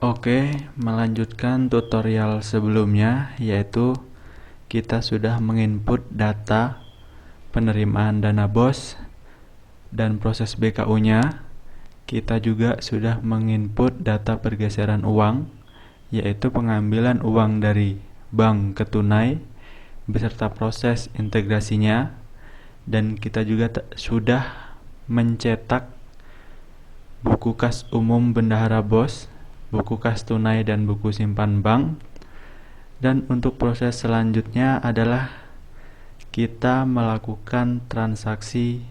Oke, melanjutkan tutorial sebelumnya, yaitu kita sudah menginput data penerimaan dana BOS dan proses BKU-nya. Kita juga sudah menginput data pergeseran uang, yaitu pengambilan uang dari bank ke tunai beserta proses integrasinya, dan kita juga sudah mencetak buku kas umum bendahara BOS, buku kas tunai, dan buku simpan bank. Dan untuk proses selanjutnya adalah kita melakukan transaksi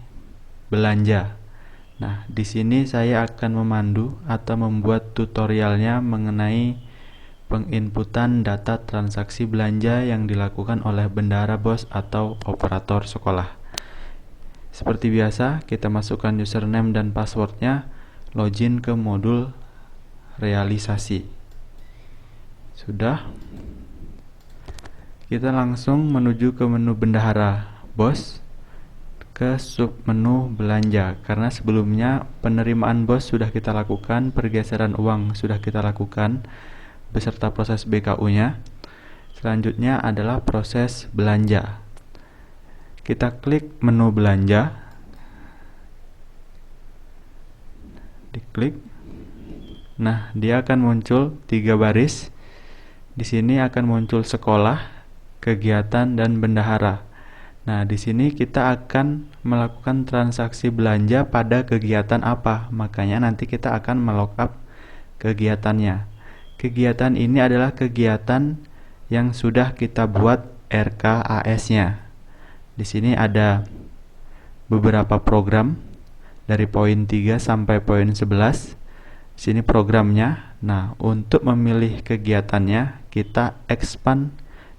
belanja. Nah, di sini saya akan memandu atau membuat tutorialnya mengenai penginputan data transaksi belanja yang dilakukan oleh bendahara BOS atau operator sekolah. Seperti biasa, kita masukkan username dan passwordnya, login ke modul realisasi. Sudah, kita langsung menuju ke menu bendahara BOS, ke submenu belanja, karena sebelumnya penerimaan BOS sudah kita lakukan, pergeseran uang sudah kita lakukan beserta proses BKU-nya. Selanjutnya adalah proses belanja. Kita klik menu belanja, diklik. Nah, dia akan muncul 3 baris. Di sini akan muncul sekolah, kegiatan, dan bendahara. Nah, di sini kita akan melakukan transaksi belanja pada kegiatan apa? Makanya nanti kita akan melookup kegiatannya. Kegiatan ini adalah kegiatan yang sudah kita buat RKAS-nya. Di sini ada beberapa program dari poin 3 sampai poin 11. Sini programnya. Nah, untuk memilih kegiatannya, kita expand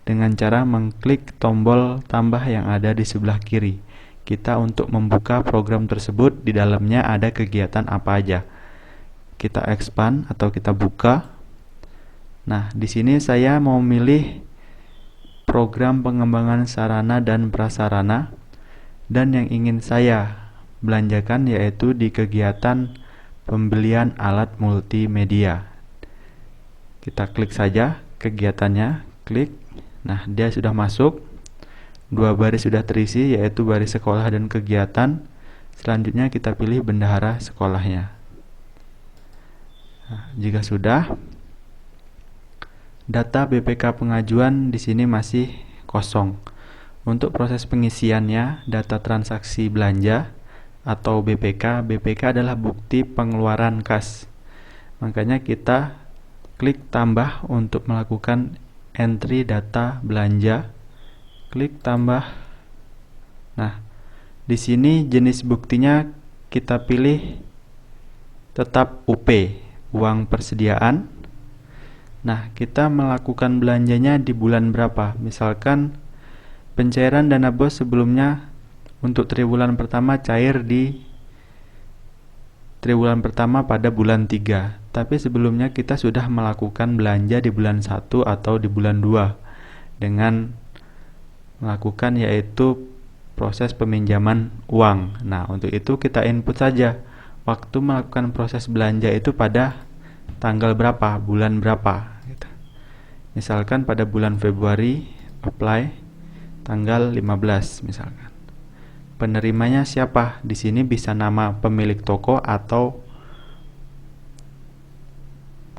dengan cara mengklik tombol tambah yang ada di sebelah kiri. Kita untuk membuka program tersebut, di dalamnya ada kegiatan apa aja. Kita expand atau kita buka. Nah, di sini saya mau milih program pengembangan sarana dan prasarana, dan yang ingin saya belanjakan yaitu di kegiatan pembelian alat multimedia. Kita klik saja kegiatannya, klik. Nah, dia sudah masuk. 2 baris sudah terisi, yaitu baris sekolah dan kegiatan. Selanjutnya kita pilih bendahara sekolahnya. Nah, jika sudah, data BPK pengajuan di sini masih kosong. Untuk proses pengisiannya, data transaksi belanja atau BPK. BPK adalah bukti pengeluaran kas. Makanya kita klik tambah untuk melakukan entry data belanja. Klik tambah. Nah, di sini jenis buktinya kita pilih tetap UP, uang persediaan. Nah, kita melakukan belanjanya di bulan berapa? Misalkan pencairan dana BOS sebelumnya untuk triwulan pertama cair di triwulan pertama pada bulan 3. Tapi sebelumnya kita sudah melakukan belanja di bulan 1 atau di bulan 2 dengan melakukan yaitu proses peminjaman uang. Nah, untuk itu kita input saja waktu melakukan proses belanja itu pada tanggal berapa, bulan berapa gitu. Misalkan pada bulan Februari, apply tanggal 15 misalkan. Penerimanya siapa? Di sini bisa nama pemilik toko atau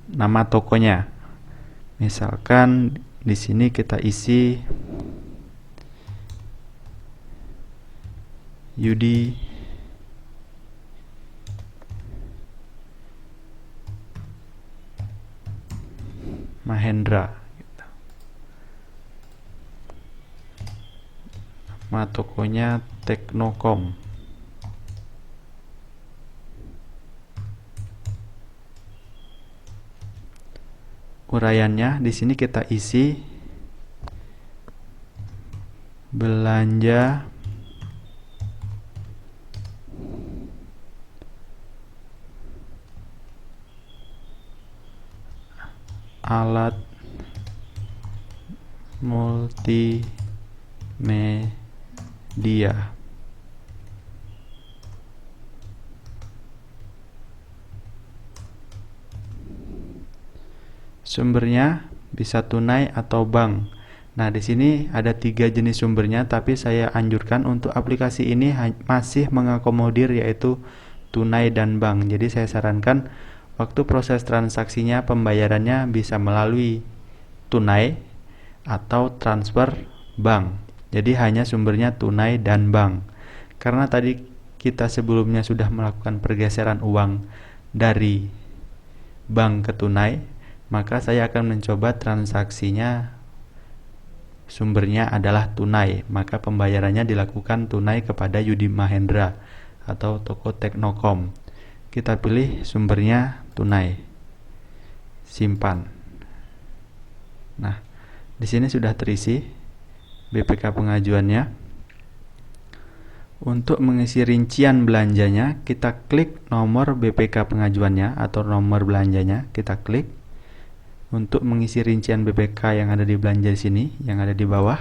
nama tokonya. Misalkan di sini kita isi Yudi Mahendra gitu. Nama tokonya Teknokom. Uraiannya di sini kita isi belanja alat multimedia. Sumbernya bisa tunai atau bank. Nah, di sini ada 3 jenis sumbernya, tapi saya anjurkan untuk aplikasi ini masih mengakomodir yaitu tunai dan bank. Jadi saya sarankan waktu proses transaksinya pembayarannya bisa melalui tunai atau transfer bank. Jadi hanya sumbernya tunai dan bank. Karena tadi kita sebelumnya sudah melakukan pergeseran uang dari bank ke tunai, maka saya akan mencoba transaksinya sumbernya adalah tunai, maka pembayarannya dilakukan tunai kepada Yudi Mahendra atau toko Teknokom. Kita pilih sumbernya tunai, simpan. Nah, di sini sudah terisi BPK pengajuannya. Untuk mengisi rincian belanjanya, kita klik nomor BPK pengajuannya atau nomor belanjanya, kita klik. Untuk mengisi rincian BPK yang ada di belanja di sini, yang ada di bawah.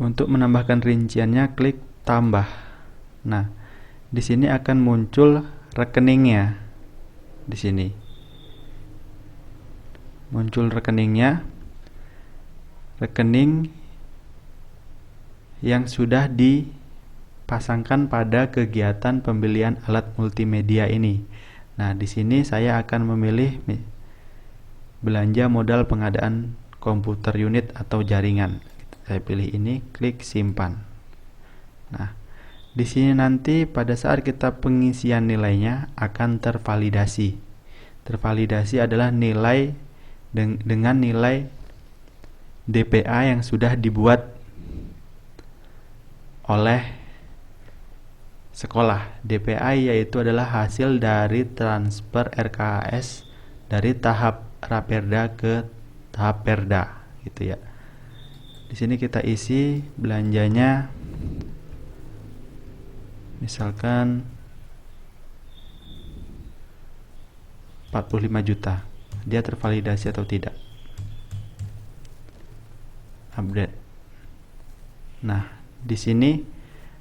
Untuk menambahkan rinciannya, klik tambah. Nah, di sini akan muncul rekeningnya. Di sini muncul rekeningnya, rekening yang sudah dipasangkan pada kegiatan pembelian alat multimedia ini. Nah, di sini saya akan memilih belanja modal pengadaan komputer unit atau jaringan. Saya pilih ini, klik simpan. Nah, di sini nanti pada saat kita pengisian nilainya akan tervalidasi. Tervalidasi adalah nilai dengan nilai DPA yang sudah dibuat oleh sekolah. DPA yaitu adalah hasil dari transfer RKAS dari tahap Raperda ke tahap Perda, gitu ya. Di sini kita isi belanjanya, misalkan 45 juta. Dia tervalidasi atau tidak? Update. Nah, di sini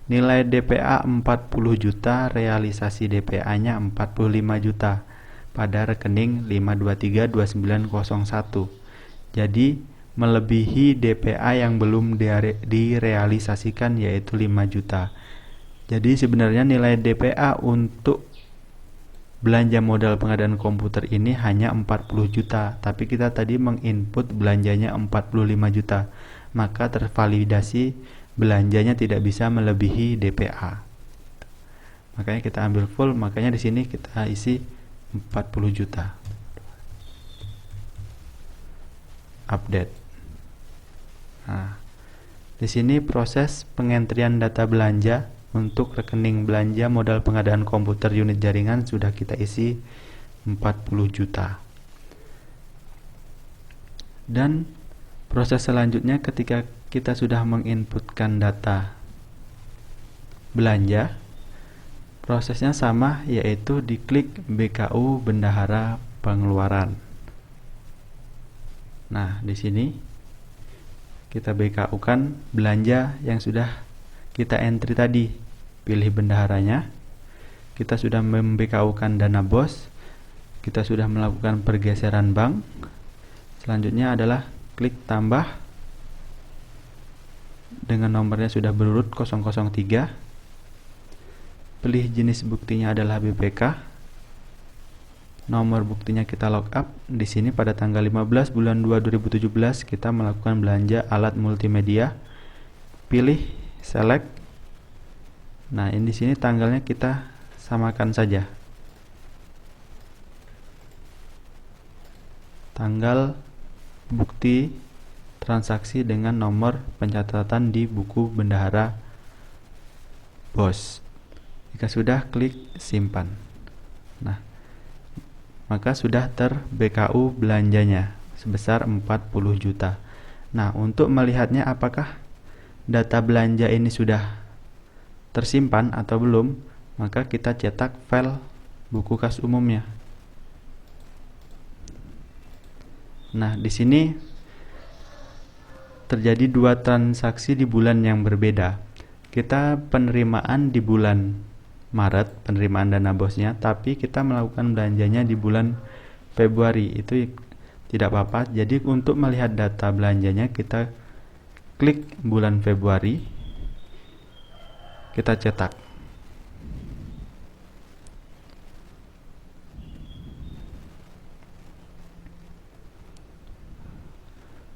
nilai DPA 40 juta, realisasi DPA-nya 45 juta pada rekening 5232901. Jadi melebihi DPA yang belum direalisasikan yaitu 5 juta. Jadi sebenarnya nilai DPA untuk belanja modal pengadaan komputer ini hanya 40 juta, tapi kita tadi menginput belanjanya 45 juta. Maka tervalidasi belanjanya tidak bisa melebihi DPA. Makanya kita ambil full, makanya di sini kita isi 40 juta. Update. Nah, di sini proses pengentrian data belanja untuk rekening belanja modal pengadaan komputer unit jaringan sudah kita isi 40 juta. Dan proses selanjutnya ketika kita sudah menginputkan data belanja, prosesnya sama, yaitu diklik BKU Bendahara Pengeluaran. Nah, di sini kita BKU-kan belanja yang sudah kita entry tadi. Pilih bendaharanya. Kita sudah membKU-kan dana BOS. Kita sudah melakukan pergeseran bank. Selanjutnya adalah klik tambah. Dengan nomornya sudah berurut 003. Pilih jenis buktinya adalah BPK. Nomor buktinya kita lookup. Di sini pada tanggal 15 bulan 2 2017 kita melakukan belanja alat multimedia. Pilih select. Nah, ini di sini tanggalnya kita samakan saja. Tanggal bukti transaksi dengan nomor pencatatan di buku bendahara BOS. Jika sudah, klik simpan. Nah, maka sudah ter-BKU belanjanya sebesar 40 juta. Nah, untuk melihatnya apakah data belanja ini sudah tersimpan atau belum, maka kita cetak file buku kas umumnya. Nah, di sini terjadi 2 transaksi di bulan yang berbeda. Kita penerimaan di bulan Maret, penerimaan dana bosnya, tapi kita melakukan belanjanya di bulan Februari, itu tidak apa-apa. Jadi untuk melihat data belanjanya kita klik bulan Februari, kita cetak.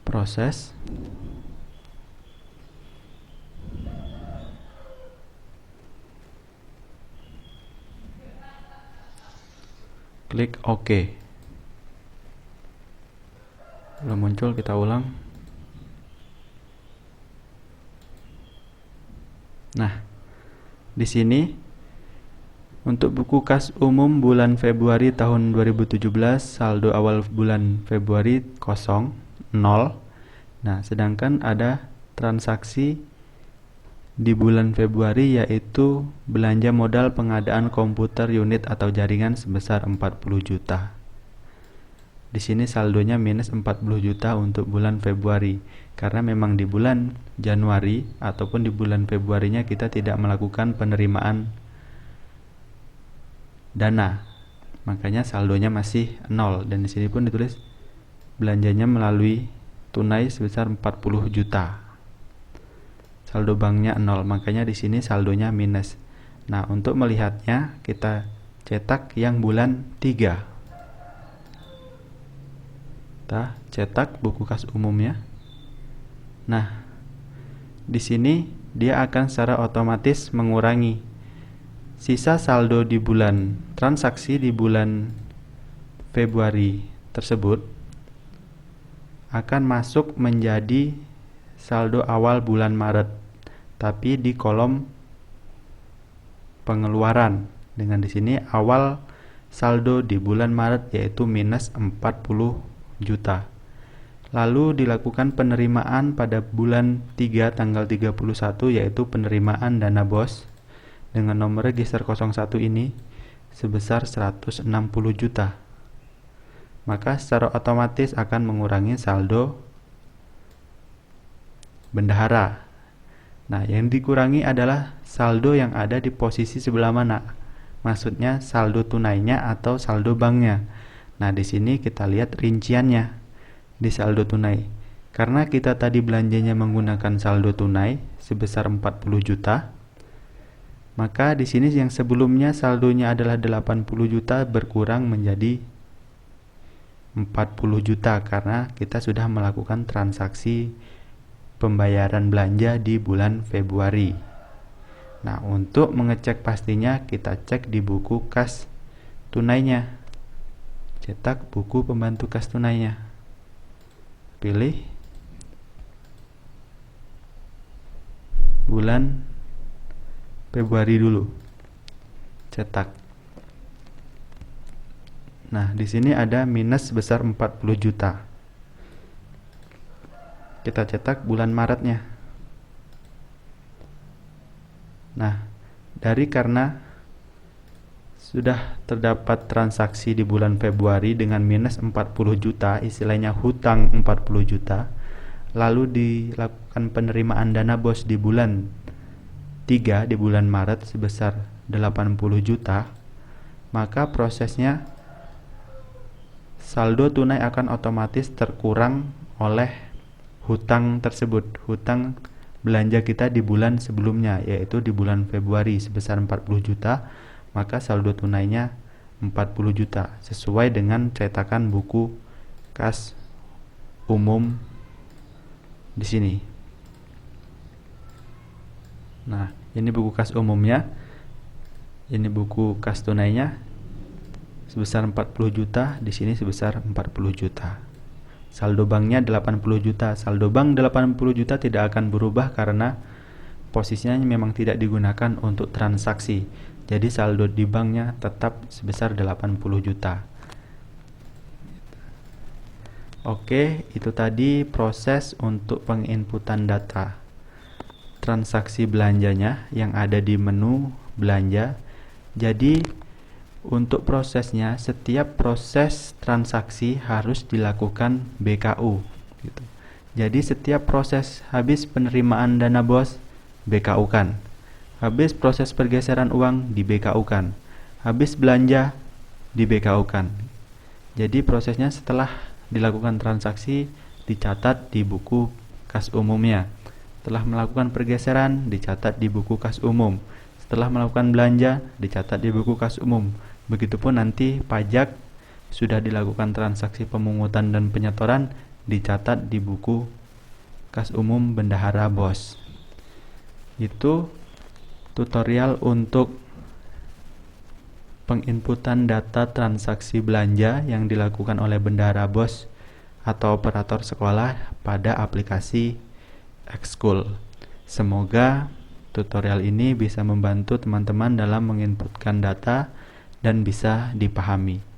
Proses. Klik OK. Belum muncul, kita ulang. Nah, di sini untuk buku kas umum bulan Februari tahun 2017, saldo awal bulan Februari kosong, 0. Nah, sedangkan ada transaksi di bulan Februari yaitu belanja modal pengadaan komputer unit atau jaringan sebesar 40 juta. Di sini saldonya minus 40 juta untuk bulan Februari, karena memang di bulan Januari ataupun di bulan Februarinya kita tidak melakukan penerimaan dana, makanya saldonya masih 0. Dan di sini pun ditulis belanjanya melalui tunai sebesar 40 juta. Saldo banknya 0, makanya di sini saldonya minus. Nah, untuk melihatnya kita cetak yang bulan 3. Kita cetak buku kas umumnya. Nah, di sini dia akan secara otomatis mengurangi sisa saldo di bulan transaksi di bulan Februari tersebut akan masuk menjadi saldo awal bulan Maret, tapi di kolom pengeluaran. Dengan di sini awal saldo di bulan Maret yaitu minus 40 juta. Lalu dilakukan penerimaan pada bulan 3 tanggal 31 yaitu penerimaan dana BOS dengan nomor register 01 ini sebesar 160 juta. Maka secara otomatis akan mengurangi saldo bendahara. Nah, yang dikurangi adalah saldo yang ada di posisi sebelah mana. Maksudnya saldo tunainya atau saldo banknya. Nah, di sini kita lihat rinciannya di saldo tunai. Karena kita tadi belanjanya menggunakan saldo tunai sebesar 40 juta, maka di sini yang sebelumnya saldonya adalah 80 juta berkurang menjadi 40 juta karena kita sudah melakukan transaksi pembayaran belanja di bulan Februari. Nah, untuk mengecek pastinya kita cek di buku kas tunainya. Cetak buku pembantu kas tunainya. Pilih bulan Februari dulu. Cetak. Nah, di sini ada minus sebesar 40 juta. Kita cetak bulan Maretnya. Nah, karena sudah terdapat transaksi di bulan Februari dengan minus 40 juta, istilahnya hutang 40 juta, lalu dilakukan penerimaan dana BOS di bulan 3 di bulan Maret sebesar 80 juta, maka prosesnya saldo tunai akan otomatis terkurang oleh hutang tersebut, hutang belanja kita di bulan sebelumnya, yaitu di bulan Februari sebesar 40 juta, maka saldo tunainya 40 juta sesuai dengan cetakan buku kas umum di sini. Nah, ini buku kas umumnya. Ini buku kas tunainya sebesar 40 juta, di sini sebesar 40 juta. Saldo banknya 80 juta. Saldo bank 80 juta tidak akan berubah karena posisinya memang tidak digunakan untuk transaksi. Jadi saldo di banknya tetap sebesar 80 juta. Oke, itu tadi proses untuk penginputan data transaksi belanjanya yang ada di menu belanja. Jadi untuk prosesnya, setiap proses transaksi harus dilakukan BKU gitu. Jadi setiap proses habis penerimaan dana BOS, BKU-kan. Habis proses pergeseran uang, di BKU-kan. Habis belanja, di BKU-kan. Jadi prosesnya setelah dilakukan transaksi dicatat di buku kas umumnya. Setelah melakukan pergeseran dicatat di buku kas umum. Setelah melakukan belanja dicatat di buku kas umum. Begitupun nanti pajak sudah dilakukan transaksi pemungutan dan penyetoran dicatat di buku kas umum bendahara BOS. Itu tutorial untuk penginputan data transaksi belanja yang dilakukan oleh bendahara BOS atau operator sekolah pada aplikasi Xschool. Semoga tutorial ini bisa membantu teman-teman dalam menginputkan data dan bisa dipahami.